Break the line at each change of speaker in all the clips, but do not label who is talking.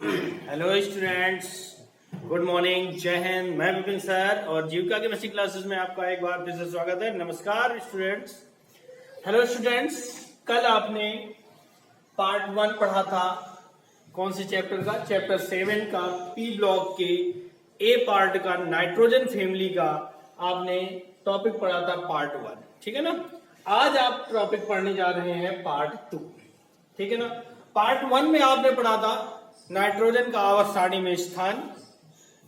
Hello students, good morning, जय हिंद। मैं Vipin sir और जीविका केमिस्ट्री क्लासेस में आपका एक बार फिर से स्वागत है। नमस्कार स्टूडेंट्स। हेलो स्टूडेंट्स, कल आपने पार्ट 1 पढ़ा था। कौन से चैप्टर का? चैप्टर 7 का, पी ब्लॉक के ए पार्ट का, नाइट्रोजन फैमिली का आपने टॉपिक पढ़ा था पार्ट 1। ठीक है ना। आज आप टॉपिक पढ़ने जा रहे हैं पार्ट 2। ठीक है ना। पार्ट 1 में आपने पढ़ा था नाइट्रोजन का आवर्त सारणी में स्थान।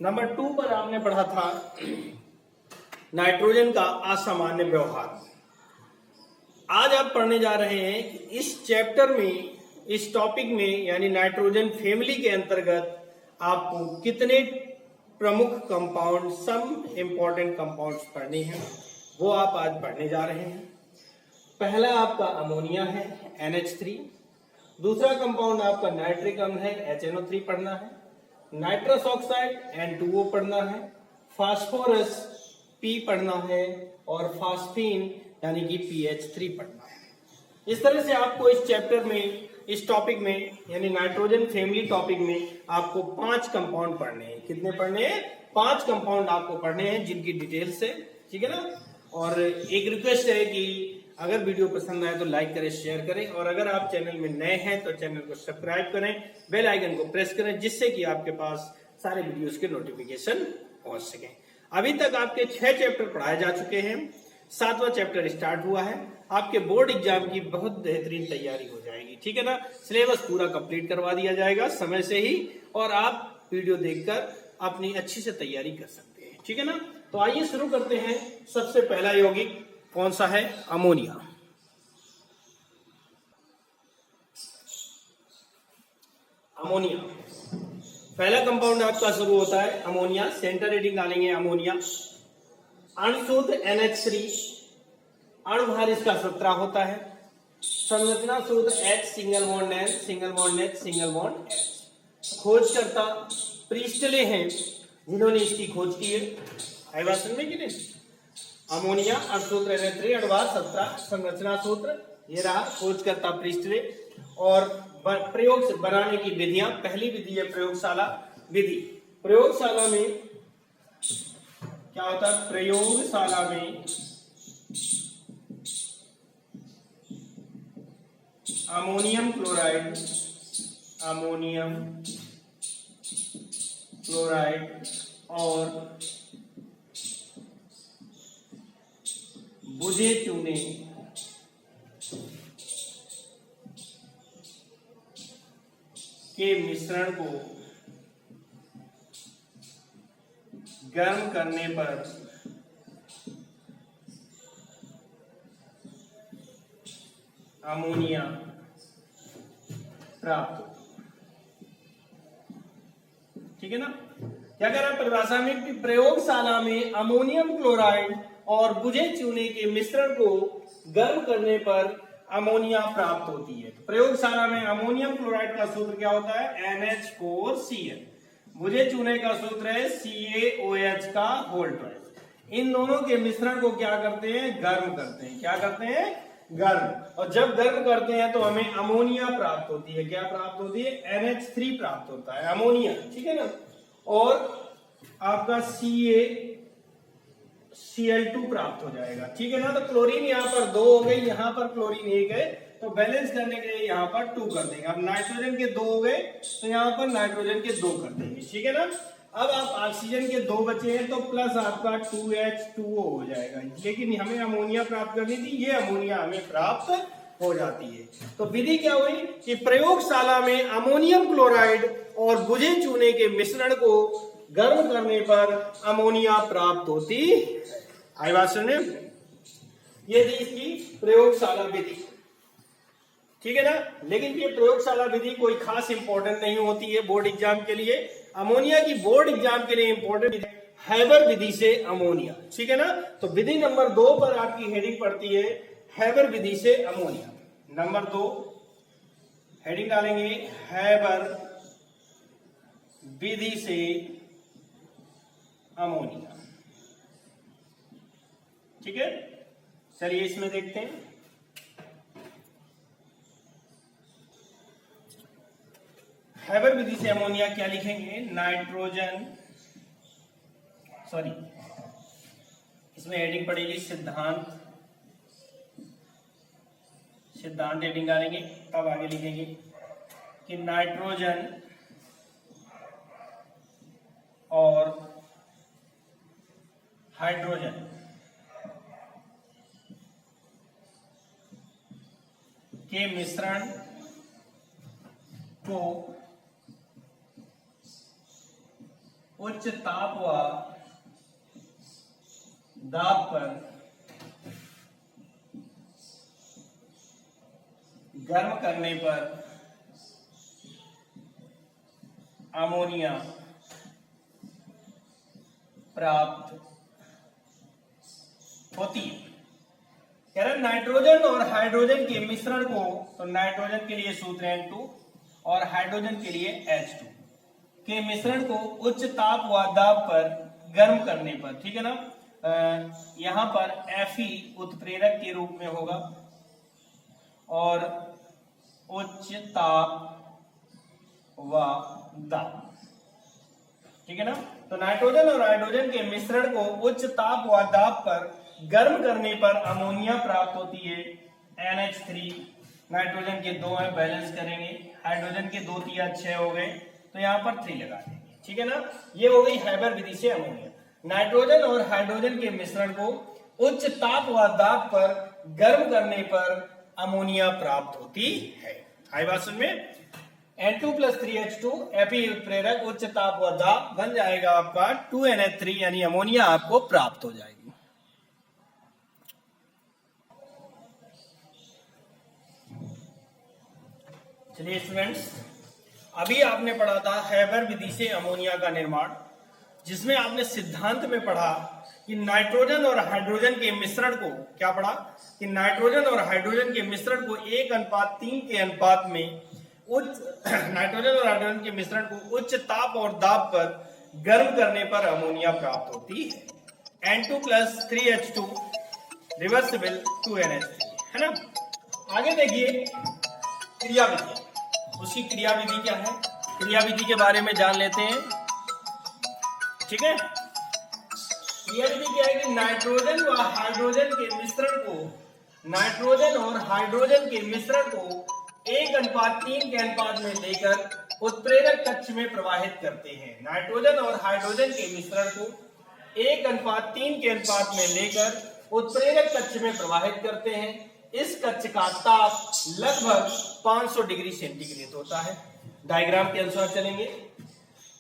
नंबर 2 पर आपने पढ़ा था नाइट्रोजन का असामान्य व्यवहार। आज आप पढ़ने जा रहे हैं कि इस चैप्टर में, इस टॉपिक में, यानी नाइट्रोजन फैमिली के अंतर्गत आपको कितने प्रमुख कंपाउंड, सम इंपॉर्टेंट कंपाउंड्स पढ़ने हैं, वो आप आज पढ़ने जा रहे हैं। पहला आपका अमोनिया है, NH3। दूसरा कंपाउंड आपका नाइट्रिक अम्ल है, HNO3 पढ़ना है। नाइट्रस ऑक्साइड N2O पढ़ना है। फास्फोरस P पढ़ना है और फास्फीन यानी कि PH3 पढ़ना है। इस तरह से आपको इस चैप्टर में, इस टॉपिक में, यानी नाइट्रोजन फैमिली टॉपिक में आपको 5 कंपाउंड पढ़ने हैं। कितने पढ़ने हैं? 5 कंपाउंड आपको पढ़ने हैं, जिनकी डिटेल्स है। ठीक है ना। और एक रिक्वेस्ट है कि अगर वीडियो पसंद आए तो लाइक करें, शेयर करें, और अगर आप चैनल में नए हैं तो चैनल को सब्सक्राइब करें, बेल आइकन को प्रेस करें, जिससे कि आपके पास सारे वीडियोस के नोटिफिकेशन पहुंच सके। अभी तक आपके 6 चैप्टर पढ़ाए जा चुके हैं, 7वां चैप्टर स्टार्ट हुआ है। आपके बोर्ड एग्जाम की बहुत बेहतरीन तैयारी हो जाएगी। ठीक है ना। सिलेबस पूरा कंप्लीट करवा दिया जाएगा समय से ही, और आप वीडियो देखकर अपनी अच्छी से तैयारी कर सकते हैं। ठीक है ना। तो आइए शुरू करते हैं। सबसे पहला यौगिक कौन सा है? अमोनिया। अमोनिया पहला कंपाउंड आपका शुरू होता है अमोनिया। सेंटर हेडिंग डालेंगे अमोनिया। अणुसूत्र NH3, अणुभार इसका 17 होता है। संरचना सूत्र H, single bond N, single bond H, single bond H। खोजकर्ता प्रीस्टले हैं, जिन्होंने इसकी खोज की है। आई बात समझ में कि नहीं? अमोनिया, अणुसूत्र NH3, अणुभार 17, संरचना सूत्र ये रहा, खोजकर्ता प्रीस्टले। और प्रयोग से बनाने की विधियां, पहली विधि है प्रयोगशाला विधि। प्रयोगशाला में क्या होता है? प्रयोगशाला में अमोनियम क्लोराइड, अमोनियम क्लोराइड और बुझे चूने के मिश्रण को गर्म करने पर अमोनिया प्राप्त होता है। ठीक है ना। क्या कह रहा है परिभाषा में कि प्रयोगशाला में अमोनियम क्लोराइड और बुझे चूने के मिश्रण को गर्म करने पर अमोनिया प्राप्त होती है। तो प्रयोगशाला में अमोनियम क्लोराइड का सूत्र क्या होता है? NH4Cl। बुझे चूने का सूत्र है CaOH का होल ट्वाइस। इन दोनों के मिश्रण को क्या करते हैं? गर्म करते हैं। क्या करते हैं? गर्म। और जब गर्म करते हैं तो हमें अमोनिया प्राप्त होती है। क्या प्राप्त होती है? NH3 प्राप्त होता है, अमोनिया। ठीक है ना। और आपका Cl2 प्राप्त हो जाएगा। ठीक है ना। तो क्लोरीन यहाँ पर 2 हो गई, यहाँ पर क्लोरीन 1 है, तो बैलेंस करने के लिए यहाँ पर 2 कर देंगे। अब नाइट्रोजन के 2 हो गए तो यहाँ पर नाइट्रोजन के 2 कर देंगे। ठीक है ना। अब आप ऑक्सीजन के 2 बचे हैं तो प्लस आपका 2H2O हो जाएगा। लेकिन हमें अमोनिया प्राप्त करनी थी, ये अमोनिया हमें प्राप्त हो जाती है। तो विधि क्या हुई कि प्रयोगशाला में अमोनियम क्लोराइड और बुझे चूने के मिश्रण को गर्म करने पर अमोनिया प्राप्त होती। आई बात सुनने? ये थी इसकी प्रयोगशाला विधि। ठीक है ना। लेकिन ये प्रयोगशाला विधि कोई खास इंपॉर्टेंट नहीं होती है बोर्ड एग्जाम के लिए। अमोनिया की बोर्ड एग्जाम के लिए इंपॉर्टेंट हैबर विधि से अमोनिया। ठीक है ना। तो विधि नंबर 2 पर आपकी हेडिंग पड़ती है हैबर विधि से अमोनिया। नंबर 2 हेडिंग डालेंगे हैबर विधि से अमोनिया। ठीक है। चलिए इसमें देखते हैं। हैबर विधि से अमोनिया क्या लिखेंगे, नाइट्रोजन, सॉरी इसमें हेडिंग पड़ेगी सिद्धांत, सिद्धांत हेडिंग डालेंगे, तब आगे लिखेंगे कि नाइट्रोजन और हाइड्रोजन के मिश्रण को उच्च ताप व दाब पर गर्म करने पर अमोनिया प्राप्त होती है। कह रहे नाइट्रोजन और हाइड्रोजन के मिश्रण को, तो नाइट्रोजन के लिए सूत्र N2 और हाइड्रोजन के लिए H2 के मिश्रण को उच्च ताप व दाब पर गर्म करने पर, ठीक है ना, यहां पर Fe उत्प्रेरक के रूप में होगा और उच्च ताप व दाब, ठीक है ना। तो नाइट्रोजन और हाइड्रोजन के मिश्रण को उच्च ताप व दाब पर गर्म करने पर अमोनिया प्राप्त होती है। NH3, नाइट्रोजन के 2 है, बैलेंस करेंगे, हाइड्रोजन के 2 3 6 हो गए, तो यहाँ पर 3 लगा देंगे, ठीक है ना। ये हो गई हैबर विधि से अमोनिया। नाइट्रोजन और हाइड्रोजन के मिश्रण को उच्च ताप व दाब पर गर्म करने पर अमोनिया प्राप्त होती है। आई बात समझ में। N2 + 3H2 Fe उत्प्रेरक उच्च ताप व दाब बन जाएगा आपका 2NH3, यानी अमोनिया आपको प्राप्त हो जाएगी। चलिए स्टूडेंट्स, अभी आपने पढ़ा था हैबर विधि से अमोनिया का निर्माण, जिसमें आपने सिद्धांत में पढ़ा कि नाइट्रोजन और हाइड्रोजन के मिश्रण को, क्या पढ़ा कि नाइट्रोजन और हाइड्रोजन के मिश्रण को 1:3 के अनुपात में नाइट्रोजन और हाइड्रोजन के मिश्रण को उच्च ताप और दाब पर गर्म करने पर अमोनिया प्राप्त होती है। N2 + 3H2 रिवर्सिबल 2NH3, है ना। आगे देखिए क्रिया विधि, उसकी क्रिया विधि क्या है, क्रिया विधि के बारे में जान लेते हैं, ठीक है। क्रिया विधि क्या है कि नाइट्रोजन व हाइड्रोजन के मिश्रण को, नाइट्रोजन और हाइड्रोजन के मिश्रण को 1:3 के अनुपात में लेकर उत्प्रेरक कक्ष में प्रवाहित करते हैं। नाइट्रोजन और हाइड्रोजन के मिश्रण को 1:3 के अनुपात में लेकर उत्प्रेरक कक्ष में प्रवाहित करते हैं। इस कक्ष का ताप लगभग 500 डिग्री सेंटीग्रेड होता है। डायग्राम के अनुसार चलेंगे।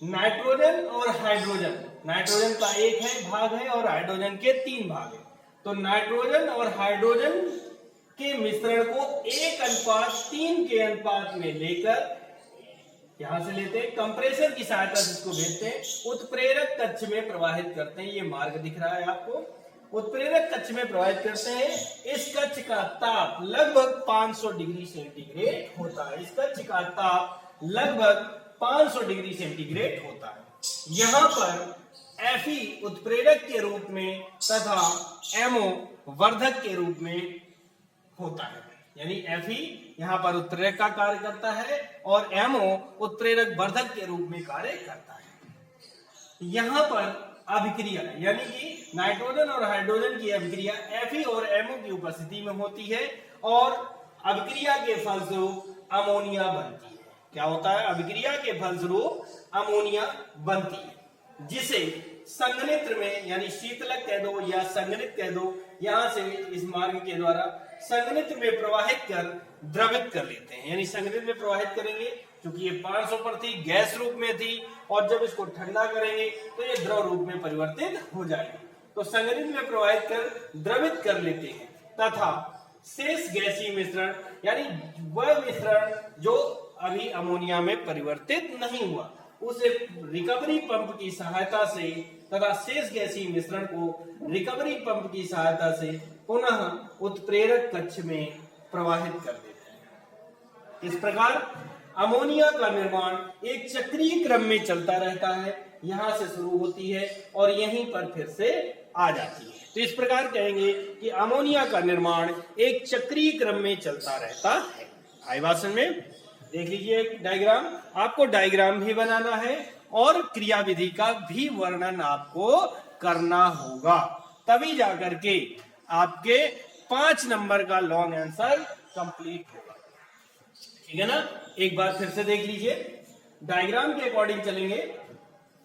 नाइट्रोजन और हाइड्रोजन, नाइट्रोजन का एक है भाग है और हाइड्रोजन के 3 भाग है। तो नाइट्रोजन और हाइड्रोजन के मिश्रण को 1:3 के अनुपात में लेकर, यहां से लेते हैं, कंप्रेसर की सहायता से इसको भेजते हैं, उत्प्रेरक कक्ष में प्रवाहित करते हैं। ये मार्ग दिख रहा है आपको, उत्प्रेरक कक्ष में प्रवाहित करते हैं। इस कक्ष का ताप लगभग 500 डिग्री सेंटीग्रेड होता है। इस कक्ष का ताप लगभग 500 डिग्री सेंटीग्रेड होता है। यहां पर Fe उत्प्रेरक के रूप में तथा MO वर्धक के रूप में होता है, यानी Fe यहां पर उत्प्रेरक का कार्य करता है और MO उत्प्रेरक वर्धक के रूप में कार्य करता है। यहां पर अभिक्रिया, यानी कि नाइट्रोजन और हाइड्रोजन की अभिक्रिया Fe और MO की उपस्थिति में होती है और अभिक्रिया के फलस्वरूप अमोनिया बनती है। क्या होता है? अभिक्रिया के फलस्वरूप अमोनिया बनती है, जिसे संघनित्र में, यानी शीतलक कह दो या संघनित कह दो, यहां से इस मार्ग के द्वारा संघनित्र में प्रवाहित कर द्रवित कर लेते हैं। यानी संघनित्र में प्रवाहित करेंगे, क्योंकि ये 500 पर थी, गैस रूप में थी, और जब इसको ठंडा करेंगे तो ये द्रव रूप में परिवर्तित हो जाएगी। तो संघनित्र में प्रवाहित कर द्रवित कर लेते हैं तथा शेष गैसीय मिश्रण, यानी वह मिश्रण जो अभी अमोनिया में परिवर्तित नहीं हुआ, उसे रिकवरी पंप की सहायता से तथा शेष गैसीय मिश्रण को रिकवरी पंप की सहायता से पुनः उत्प्रेरक कक्ष में प्रवाहित कर देते हैं। इस प्रकार अमोनिया का निर्माण एक चक्रीय क्रम में चलता रहता है। यहां से शुरू होती है और यहीं पर फिर से आ जाती है। तो इस प्रकार कहेंगे कि अमोनिया का निर्माण एक चक्रीय क्रम में चलता रहता है। आई बात समझ में? देख लीजिए एक डायग्राम, आपको डायग्राम भी बनाना है और क्रियाविधि का भी वर्णन आपको करना होगा, तभी जाकर के आपके 5 नंबर का लॉन्ग आंसर कंप्लीट होगा। ठीक है ना, एक बार फिर से देख लीजिए, डायग्राम के अकॉर्डिंग चलेंगे।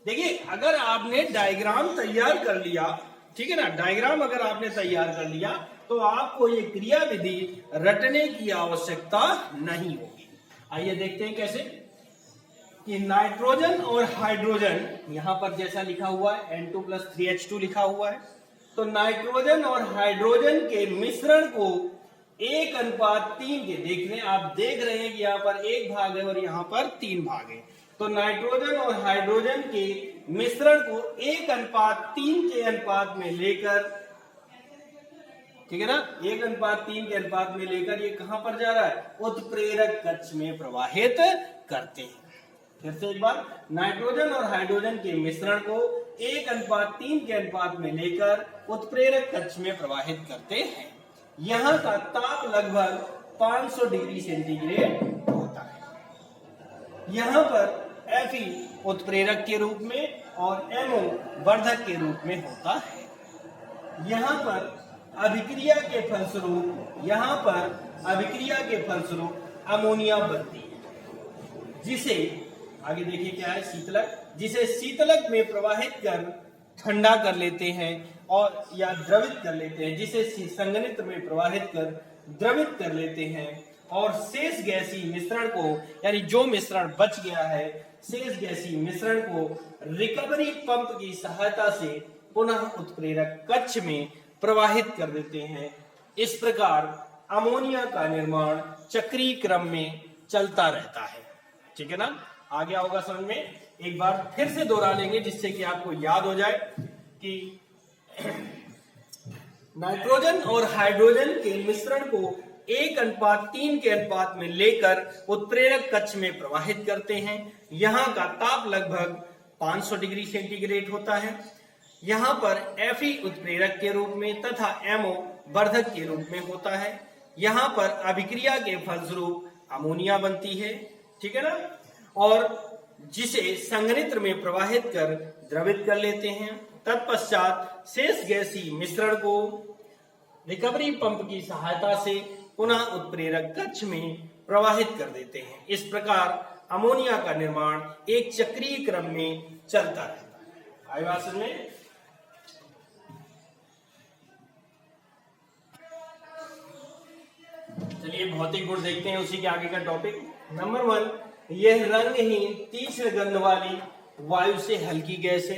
देखिए अगर आपने डायग्राम तैयार कर लिया, ठीक है ना, डायग्राम अगर आपने तैयार कर लिया तो आपको ये क्रियाविधि रटने की आवश्यकता नहीं होगी। आइए देखते हैं कैसे। कि नाइट्रोजन और हाइड्रोजन, यहां पर जैसा लिखा हुआ है N2+3H2 लिखा हुआ है, तो नाइट्रोजन और हाइड्रोजन के मिश्रण को 1:3 के, देखने आप देख रहे हैं कि यहाँ पर 1 भाग है और यहाँ पर 3 भाग है, तो नाइट्रोजन और हाइड्रोजन के मिश्रण को 1:3 के अनुपात में लेकर, ठीक है ना, 1:3 के अनुपात में लेकर ये कहां पर जा रहा है, उत्प्रेरक कक्ष में प्रवाहित करते हैं। फिर से एक बार, नाइट्रोजन और हाइड्रोजन के मिश्रण को 1:3 के अनुपात में लेकर उत्प्रेरक कक्ष में प्रवाहित करते हैं। यहां का ताप लगभग 500 डिग्री सेंटीग्रेड होता है। यहां पर Fe उत्प्रेरक के रूप में और MO वर्धक के रूप में होता है। यहां पर अभिक्रिया के फलस्वरूप अमोनिया बनती है, जिसे आगे देखिए क्या है, शीतलक, जिसे शीतलक में प्रवाहित कर ठंडा कर लेते हैं और या द्रवित कर लेते हैं, जिसे संघनित्र में प्रवाहित कर द्रवित कर लेते हैं, और शेष गैसीय मिश्रण को, यानी जो मिश्रण बच गया है, शेष गैसीय मिश्रण को रिकवरी पंप की सहायता से पुनः उत्प्रेरक कक्ष में प्रवाहित कर देते हैं। इस प्रकार अमोनिया का निर्माण चक्रीय क्रम में चलता रहता है। ठीक है ना, आ गया होगा समझ में। एक बार फिर से दोहरा लेंगे जिससे कि आपको याद हो जाए कि नाइट्रोजन और हाइड्रोजन के मिश्रण को 1:3 के अनुपात में लेकर उत्प्रेरक कक्ष में प्रवाहित करते हैं। यहाँ का ताप लगभग 500 डिग्री सेंटीग्रेड होता है। यहाँ पर Fe उत्प्रेरक के रूप में तथा MO वर्धक के रूप में होता है। यहाँ पर अभिक्रिया के फलस्वरूप अमोनिया बनती है, ठीक है ना, और जिसे संघनित्र में प्रवाहित कर द्रवित कर लेते हैं। तत्पश्चात शेष गैसीय मिश्रण को रिकवरी पंप की सहायता से पुनः उत्प्रेरक कक्ष में प्रवाहित कर देते हैं। इस प्रकार अमोनिया का निर्माण एक चक्रीय क्रम में चलता रहता है। आई बात समझ में? चलिए भौतिक गुण देखते हैं उसी के आगे का टॉपिक। नंबर 1, यह रंगहीन तीक्ष्ण गंध वाली वायु से हल्की गैस है।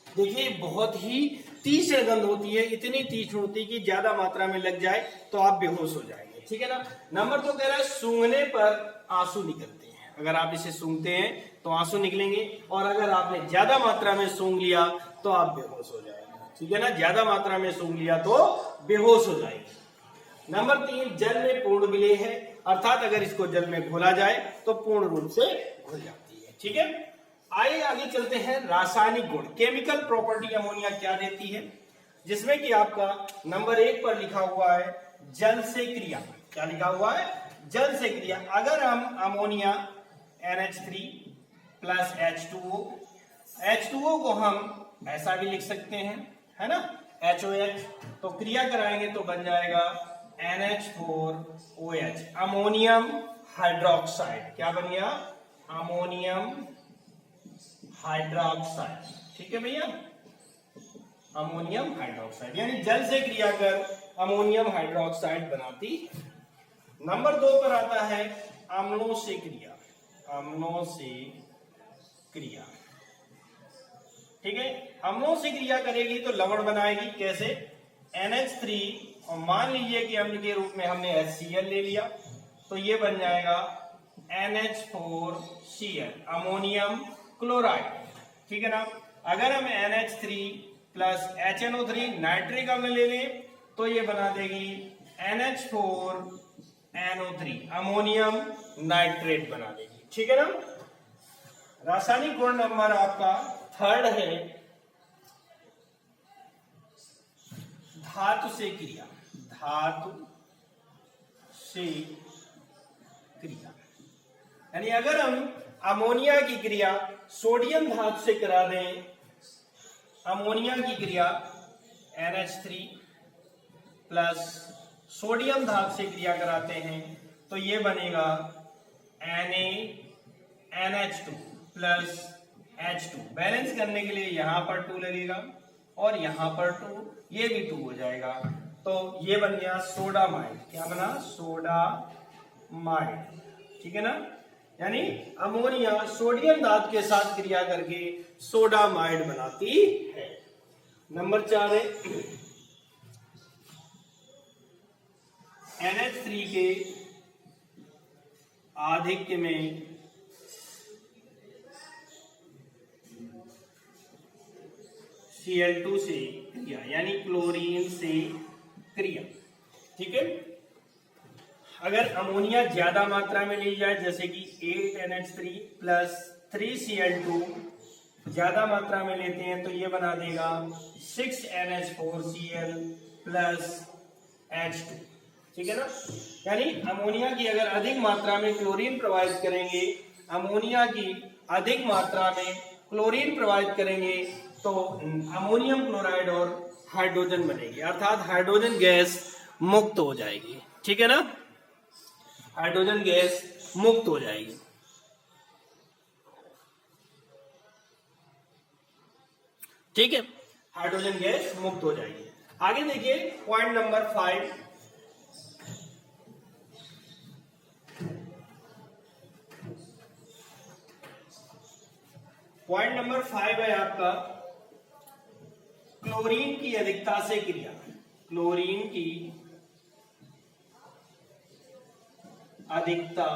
देखिए बहुत ही तीक्ष्ण गंध होती है, इतनी तीक्ष्ण होती है कि ज्यादा मात्रा में लग जाए तो आप बेहोश हो जाएंगे, ठीक है ना। नंबर 2 कह रहा है सूंघने पर आंसू निकलते हैं। अगर आप इसे सूंघते हैं तो आंसू निकलेंगे, और अगर आपने ज्यादा मात्रा में सूंघ लिया तो आप बेहोश हो जाएंगे, ठीक है ना, ज्यादा मात्रा में सूंघ लिया तो बेहोश हो जाएंगे। नंबर 3, जल में पूर्ण विलेय है, अर्थात अगर इसको जल में घोला जाए तो पूर्ण रूप से घुल जाती है, ठीक है। आइए आगे चलते हैं। रासायनिक गुण, केमिकल प्रॉपर्टी अमोनिया क्या देती है, जिसमें कि आपका नंबर 1 पर लिखा हुआ है जल से क्रिया। क्या लिखा हुआ है? जल से क्रिया। अगर हम अमोनिया NH3 प्लस H2O को हम ऐसा भी लिख सकते हैं, है ना, HOH, तो क्रिया कराएंगे तो बन जाएगा NH4OH, अमोनियम हाइड्रोक्साइड। क्या बन गया? अमोनियम हाइड्रोक्साइड, ठीक है भैया, अमोनियम हाइड्रोक्साइड, यानी जल से क्रिया कर अमोनियम हाइड्रोक्साइड बनाती। नंबर 2 पर आता है अम्लों से क्रिया। अम्लों से क्रिया, ठीक है, अम्लों से क्रिया करेगी तो लवण बनाएगी। कैसे? NH3, और मान लीजिए कि अम्ल के रूप में हमने HCl ले लिया, तो ये बन जाएगा NH4Cl, अमोनियम क्लोराइड, ठीक है ना। अगर हम NH3 प्लस HNO3 नाइट्रिक अम्ल ले लें तो ये बना देगी NH4NO3, अमोनियम नाइट्रेट बना देगी, ठीक है ना। रासायनिक गुण नंबर आपका 3 है धातु से क्रिया। धातु से क्रिया, यानी अगर हम अमोनिया की क्रिया सोडियम धातु से करा दें, अमोनिया की क्रिया NH3 प्लस सोडियम धातु से क्रिया कराते हैं तो ये बनेगा NaNH2 प्लस H2। बैलेंस करने के लिए यहां पर 2 लगेगा और यहां पर 2, ये भी 2 हो जाएगा, तो ये बन गया सोडामाइड। क्या बना? सोडामाइड। ठीक है ना, यानी अमोनिया सोडियम धातु के साथ क्रिया करके सोडामाइड बनाती है। नंबर 4 है NH3 के आधिक्य में Cl2 से क्रिया, यानी क्लोरीन से क्रिया। ठीक है, अगर अमोनिया ज्यादा मात्रा में ली जाए, जैसे कि 8NH3 प्लस 3Cl2 ज्यादा मात्रा में लेते हैं तो ये बना देगा 6NH4Cl प्लस H2। ठीक है ना, यानी अमोनिया की अगर अधिक मात्रा में क्लोरीन प्रवाहित करेंगे, अमोनिया की अधिक मात्रा में क्लोरीन प्रवाहित करेंगे तो अमोनियम क्लोराइड और हाइड्रोजन बनेगी, अर्थात हाइड्रोजन गैस मुक्त हो जाएगी। ठीक है ना, हाइड्रोजन गैस मुक्त हो जाएगी। ठीक है, हाइड्रोजन गैस मुक्त हो जाएगी। आगे देखिए पॉइंट नंबर 5। पॉइंट नंबर 5 है आपका क्लोरीन की अधिकता से क्रिया। क्लोरीन की अधिकता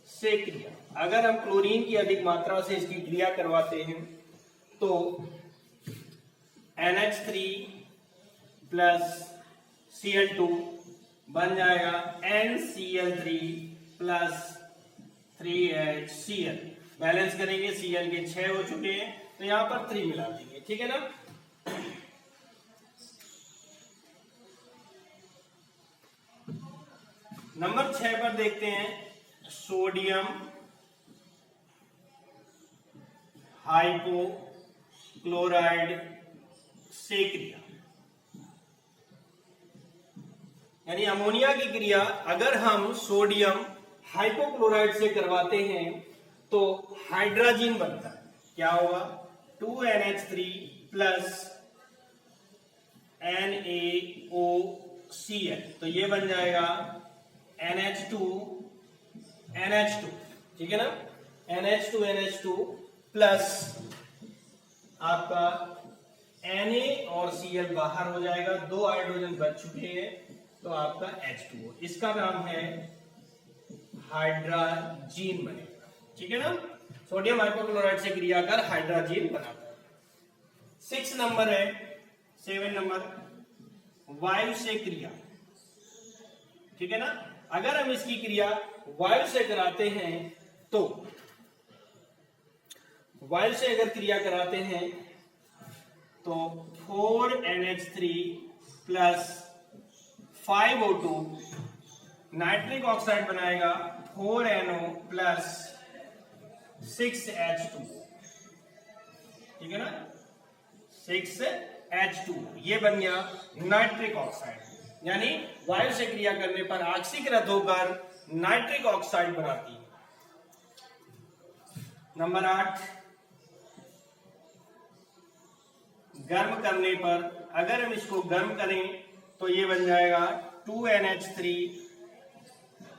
से क्रिया, अगर हम क्लोरीन की अधिक मात्रा से इसकी क्रिया करवाते हैं तो NH3 प्लस Cl2 बन जाएगा NCl3 प्लस 3HCl। बैलेंस करेंगे, Cl के 6 हो चुके हैं तो यहां पर 3 मिला देंगे। ठीक है ना, नंबर 6 पर देखते हैं सोडियम हाइपोक्लोराइड से क्रिया, यानी अमोनिया की क्रिया अगर हम सोडियम हाइपोक्लोराइड से करवाते हैं तो हाइड्रोजन बनता है। क्या होगा? 2NH3 प्लस NaOCl, तो ये बन जाएगा NH2NH2। ठीक है ना, NH2NH2 प्लस आपका Na और Cl बाहर हो जाएगा, 2 हाइड्रोजन बच चुके हैं तो आपका H2O, इसका नाम है हाइड्रोजीन बनेगा। ठीक है ना, सोडियम हाइपोक्लोराइड से क्रिया कर हाइड्रोजीन बनाता है। 6 नंबर है, 7 नंबर वायु से क्रिया। ठीक है ना, अगर हम इसकी क्रिया वायु से कराते हैं तो वायु से अगर क्रिया कराते हैं तो 4NH3 plus 5O2 nitric oxide बनाएगा 4NO प्लस 6H2। ठीक है ना, 6H2 ये बन गया नाइट्रिक ऑक्साइड, यानी वायु से क्रिया करने पर ऑक्सीकृत होकर नाइट्रिक ऑक्साइड बनाती है। नंबर 8, गर्म करने पर, अगर हम इसको गर्म करें तो ये बन जाएगा 2NH3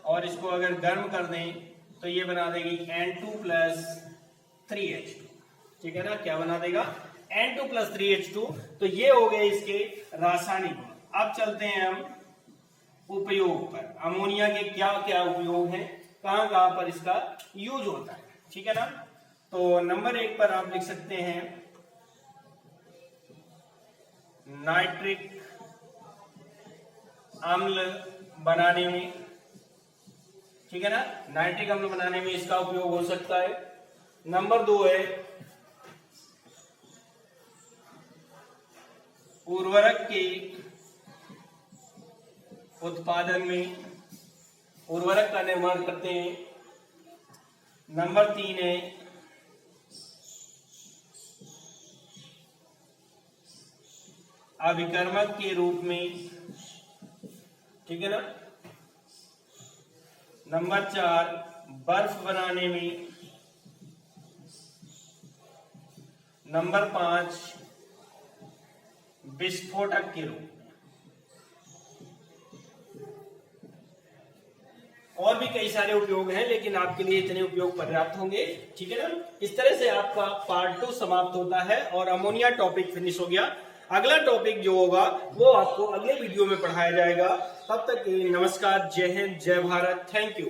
और इसको अगर गर्म कर दें तो ये बना देगी N2 प्लस 3H2। ठीक है ना, क्या बना देगा? N2 plus 3H2। तो ये हो गए इसके रासायनिक गुण। अब चलते हैं हम उपयोग पर, अमोनिया के क्या क्या उपयोग हैं, कहां कहां पर इसका यूज होता है। ठीक है ना, तो नंबर 1 पर आप लिख सकते हैं नाइट्रिक अम्ल बनाने में। ठीक है ना, नाइट्रिक अम्ल बनाने में इसका उपयोग हो सकता है। नंबर 2 है उर्वरक के उत्पादन में उर्वरक का निर्माण करते हैं। नंबर 3 है अभिकर्मक के रूप में, ठीक है ना। नंबर 4 बर्फ बनाने में। नंबर 5 विस्फोटक के रूप में। और भी कई सारे उपयोग हैं, लेकिन आपके लिए इतने उपयोग पर्याप्त होंगे, ठीक है ना। इस तरह से आपका पार्ट 2 समाप्त होता है और अमोनिया टॉपिक फिनिश हो गया। अगला टॉपिक जो होगा वो आपको अगले वीडियो में पढ़ाया जाएगा। तब तक के लिए नमस्कार, जय हिंद, जय भारत, थैंक यू।